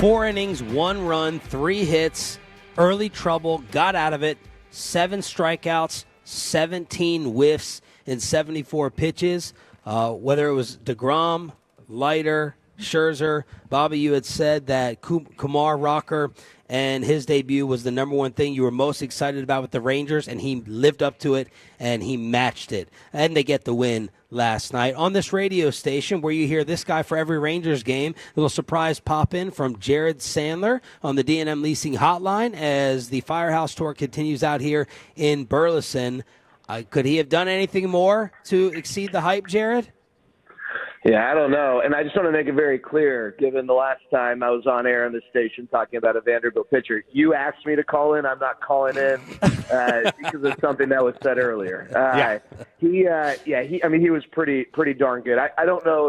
4 innings, 1 run, 3 hits, early trouble, got out of it, 7 strikeouts, 17 whiffs in 74 pitches. Whether it was DeGrom, Leiter, Scherzer, Bobby, you had said that Kumar Rocker and his debut was the number one thing you were most excited about with the Rangers, and he lived up to it, and he matched it. And they get the win last night. On this radio station where you hear this guy for every Rangers game, a little surprise pop in from Jared Sandler on the D&M Leasing Hotline as the Firehouse Tour continues out here in Burleson. Could he have done anything more to exceed the hype, Jared? Yeah, I don't know. And I just want to make it very clear, given the last time I was on air on this station talking about a Vanderbilt pitcher, you asked me to call in. I'm not calling in because of something that was said earlier. He was pretty darn good. I don't know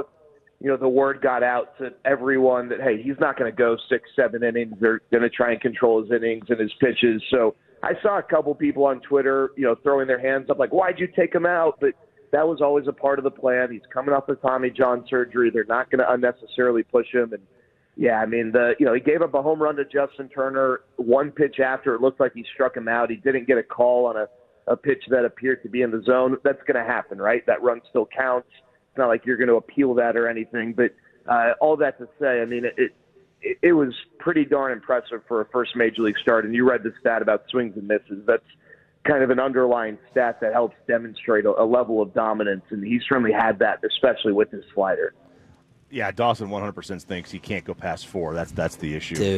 if, the word got out to everyone that, hey, he's not going to go 6-7 innings. They're going to try and control his innings and his pitches. So I saw a couple people on Twitter, throwing their hands up like, why'd you take him out? But that was always a part of the plan. He's coming off the Tommy John surgery. They're not going to unnecessarily push him. And he gave up a home run to Justin Turner one pitch after it looked like he struck him out. He didn't get a call on a pitch that appeared to be in the zone. That's going to happen, right? That run still counts. It's not like you're going to appeal that or anything. But all that to say, it was pretty darn impressive for a first major league start. And you read the stat about swings and misses. That's kind of an underlying stat that helps demonstrate a level of dominance, and he certainly had that, especially with his slider. Yeah, Dawson 100% thinks he can't go past 4. That's the issue. Dude,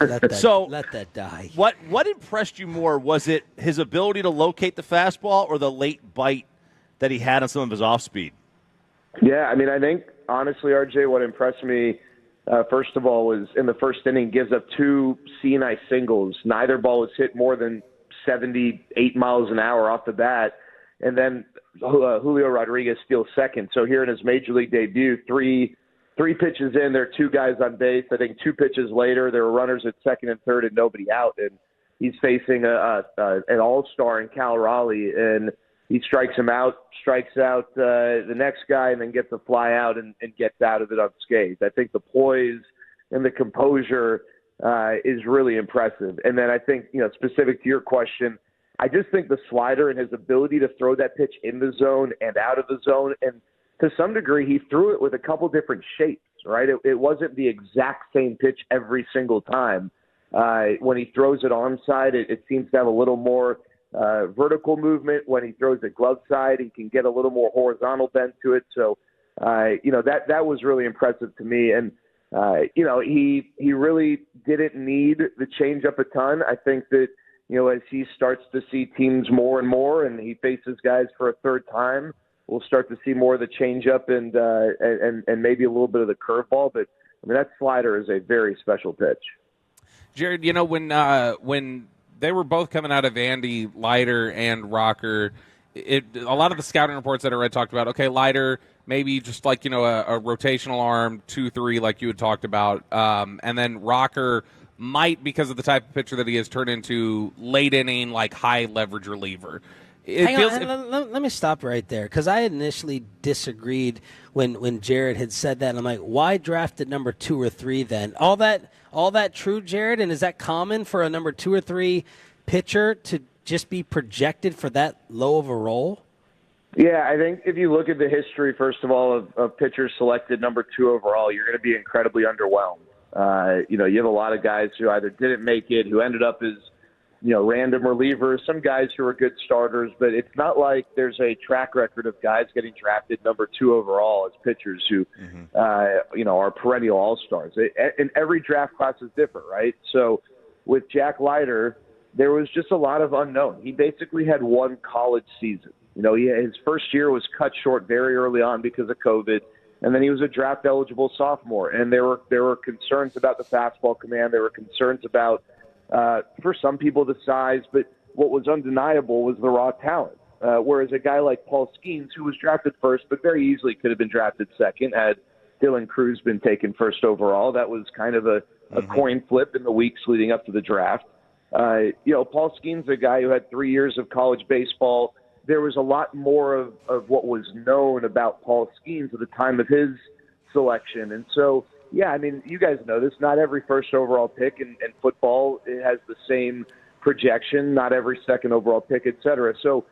let that die. What impressed you more? Was it his ability to locate the fastball or the late bite that he had on some of his off-speed? Yeah, I think, honestly, RJ, what impressed me, first of all, was in the first inning, gives up 2 C&I singles. Neither ball was hit more than 78 miles an hour off the bat, and then Julio Rodriguez steals second. So here in his major league debut, three pitches in, there are 2 guys on base. I think 2 pitches later, there were runners at second and third and nobody out, and he's facing an all-star in Cal Raleigh, and he strikes out the next guy, and then gets a fly out and gets out of it unscathed. I think the poise and the composure is really impressive. And then I think, specific to your question, I just think the slider and his ability to throw that pitch in the zone and out of the zone, and to some degree he threw it with a couple different shapes, right? It wasn't the exact same pitch every single time. When he throws it arm side, it seems to have a little more vertical movement. When he throws it glove side, he can get a little more horizontal bend to it. So, that was really impressive to me. And he really didn't need the changeup a ton. I think that, as he starts to see teams more and more and he faces guys for a third time, we'll start to see more of the changeup and maybe a little bit of the curveball. But, that slider is a very special pitch. Jared, when they were both coming out of Andy, Leiter, and Rocker, a lot of the scouting reports that I read talked about, okay, Leiter – maybe just like, a rotational arm, 2-3 like you had talked about. And then Rocker might, because of the type of pitcher that he has, turned into late inning, like high leverage reliever. Let me stop right there, because I initially disagreed when Jared had said that. And I'm like, why draft at number 2 or 3 then? All that true, Jared? And is that common for a number 2 or 3 pitcher to just be projected for that low of a role? Yeah, I think if you look at the history, first of all, of pitchers selected number 2 overall, you're going to be incredibly underwhelmed. You have a lot of guys who either didn't make it, who ended up as, random relievers, some guys who are good starters, but it's not like there's a track record of guys getting drafted number 2 overall as pitchers who, are perennial all-stars. And every draft class is different, right? So with Jack Leiter, there was just a lot of unknown. He basically had one college season. His first year was cut short very early on because of COVID, and then he was a draft-eligible sophomore. And there were concerns about the fastball command. There were concerns about, for some people, the size. But what was undeniable was the raw talent. Whereas a guy like Paul Skeens, who was drafted first, but very easily could have been drafted second, had Dylan Cruz been taken first overall. That was kind of a coin flip in the weeks leading up to the draft. Paul Skeens, a guy who had 3 years of college baseball. There was a lot more of what was known about Paul Skeens at the time of his selection. And so, yeah, I mean, you guys know this. Not every first overall pick in football has the same projection. Not every second overall pick, et cetera. So,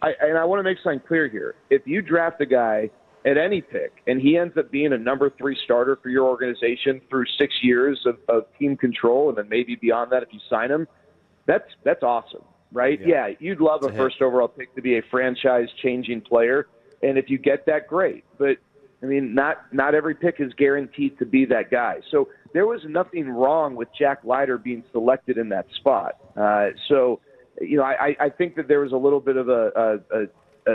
I want to make something clear here. If you draft a guy at any pick and he ends up being a number 3 starter for your organization through 6 years of team control, and then maybe beyond that if you sign him, that's awesome, right? Yeah, you'd love a first overall pick to be a franchise-changing player, and if you get that, great. But I mean, not every pick is guaranteed to be that guy. So there was nothing wrong with Jack Leiter being selected in that spot. So, you know, I think that there was a little bit of a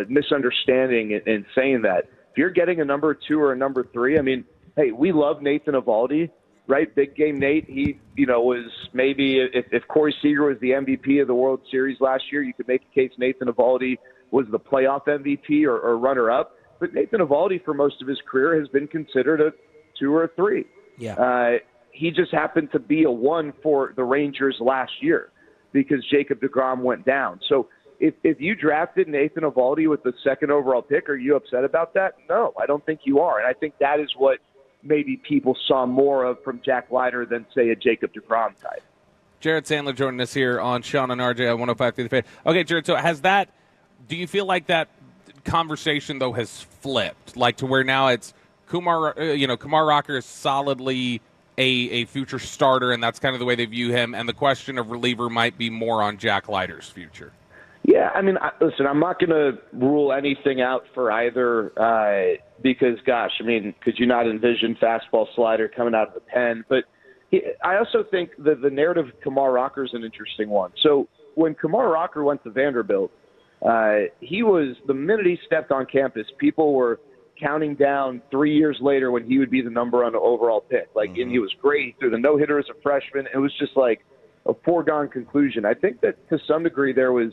misunderstanding in saying that. If you're getting a number 2 or a number 3, I mean, hey, we love Nathan Eovaldi, right? Big game Nate. He, you know, was maybe if Corey Seager was the MVP of the World Series last year, you could make a case Nathan Eovaldi was the playoff MVP or runner-up. But Nathan Eovaldi, for most of his career, has been considered a 2 or a 3. Yeah. He just happened to be a 1 for the Rangers last year because Jacob deGrom went down. So if you drafted Nathan Eovaldi with the 2nd overall pick, are you upset about that? No, I don't think you are. And I think that is what maybe people saw more of from Jack Leiter than, say, a Jacob deGrom type. Jared Sandler joining us here on Shan and RJ on 105 through the Fan. Okay, Jared, so do you feel like that conversation, though, has flipped, like to where now it's Kumar Rocker is solidly a future starter, and that's kind of the way they view him, and the question of reliever might be more on Jack Leiter's future? Yeah, I mean, listen, I'm not going to rule anything out for either because, gosh, I mean, could you not envision fastball slider coming out of the pen? But I also think that the narrative of Kumar Rocker is an interesting one. So when Kumar Rocker went to Vanderbilt, he was, the minute he stepped on campus, people were counting down 3 years later when he would be the number 1 overall pick. Like, and he was great. He threw the no-hitter as a freshman. It was just like a foregone conclusion. I think that to some degree there was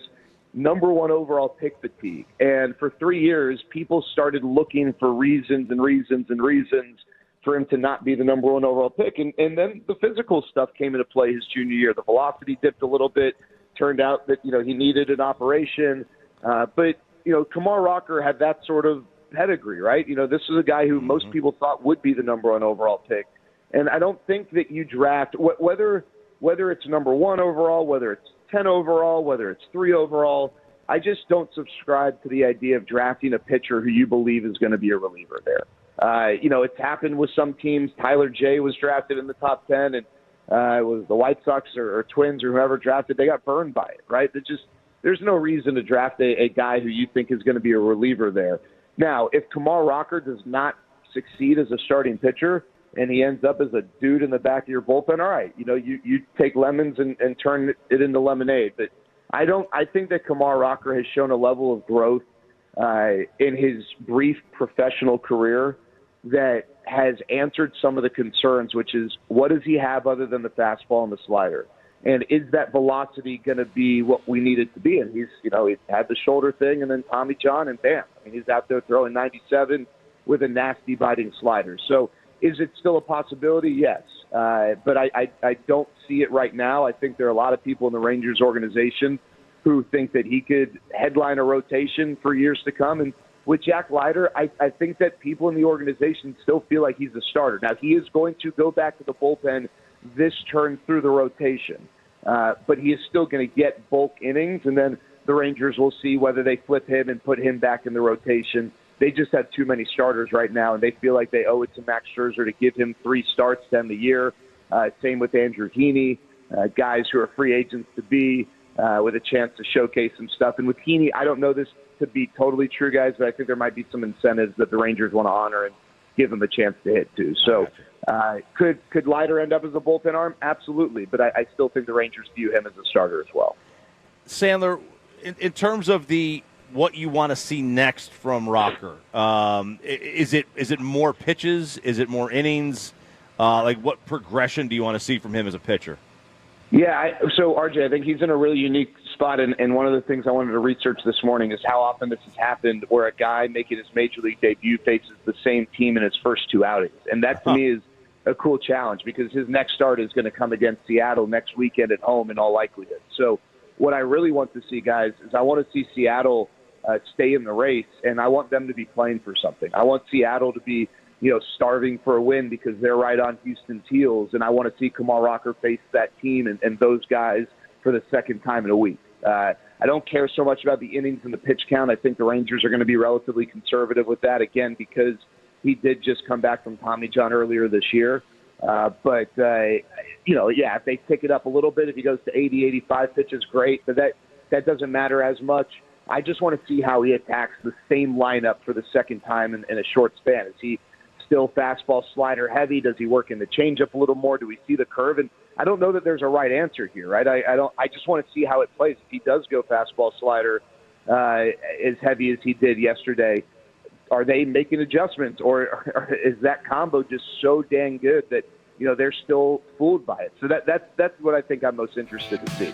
number 1 overall pick fatigue. And for 3 years, people started looking for reasons for him to not be the number 1 overall pick. And then the physical stuff came into play his junior year. The velocity dipped a little bit. Turned out that, you know, he needed an operation. But, you know, Kumar Rocker had that sort of pedigree, right? You know, this is a guy who most people thought would be the number 1 overall pick. And I don't think that you draft, whether it's number 1 overall, whether it's 10 overall, whether it's 3 overall, I just don't subscribe to the idea of drafting a pitcher who you believe is going to be a reliever there. You know, it's happened with some teams. Tyler J was drafted in the top 10, and it was the White Sox or Twins or whoever drafted, they got burned by it, right? There's no reason to draft a guy who you think is going to be a reliever there. Now, if Kumar Rocker does not succeed as a starting pitcher and he ends up as a dude in the back of your bullpen, all right, you know, you take lemons and turn it into lemonade. But I think that Kumar Rocker has shown a level of growth in his brief professional career that has answered some of the concerns, which is what does he have other than the fastball and the slider? And is that velocity going to be what we need it to be? And he's, you know, he had the shoulder thing and then Tommy John and bam. I mean, he's out there throwing 97 with a nasty biting slider. So is it still a possibility? Yes. But I don't see it right now. I think there are a lot of people in the Rangers organization who think that he could headline a rotation for years to come. And with Jack Leiter, I think that people in the organization still feel like he's a starter. Now, he is going to go back to the bullpen this turn through the rotation, but he is still going to get bulk innings, and then the Rangers will see whether they flip him and put him back in the rotation. They just have too many starters right now, and they feel like they owe it to Max Scherzer to give him 3 starts to end the year. Same with Andrew Heaney, guys who are free agents to be with a chance to showcase some stuff. And with Heaney, I don't know this to be totally true, guys, but I think there might be some incentives that the Rangers want to honor and give him a chance to hit too. So could Leiter end up as a bullpen arm? Absolutely, but I still think the Rangers view him as a starter as well. Sandler, in terms of what you want to see next from Rocker, is it more pitches? Is it more innings? Like what progression do you want to see from him as a pitcher? Yeah, so RJ, I think he's in a really unique spot, and one of the things I wanted to research this morning is how often this has happened where a guy making his major league debut faces the same team in his first 2 outings. And that, to me, is a cool challenge because his next start is going to come against Seattle next weekend at home in all likelihood. So what I really want to see, guys, is I want to see Seattle stay in the race, and I want them to be playing for something. I want Seattle to be starving for a win because they're right on Houston's heels. And I want to see Kumar Rocker face that team and those guys for the second time in a week. I don't care so much about the innings and the pitch count. I think the Rangers are going to be relatively conservative with that, again, because he did just come back from Tommy John earlier this year. If they pick it up a little bit, if he goes to 80, 85 pitches, great. But that doesn't matter as much. I just want to see how he attacks the same lineup for the second time in a short span. Is he still fastball slider heavy? Does he work in the changeup a little more? Do we see the curve? And I don't know that there's a right answer here, right? I just want to see how it plays. If he does go fastball slider as heavy as he did yesterday, are they making adjustments, or is that combo just so dang good that they're still fooled by it? So that's what I think I'm most interested to see.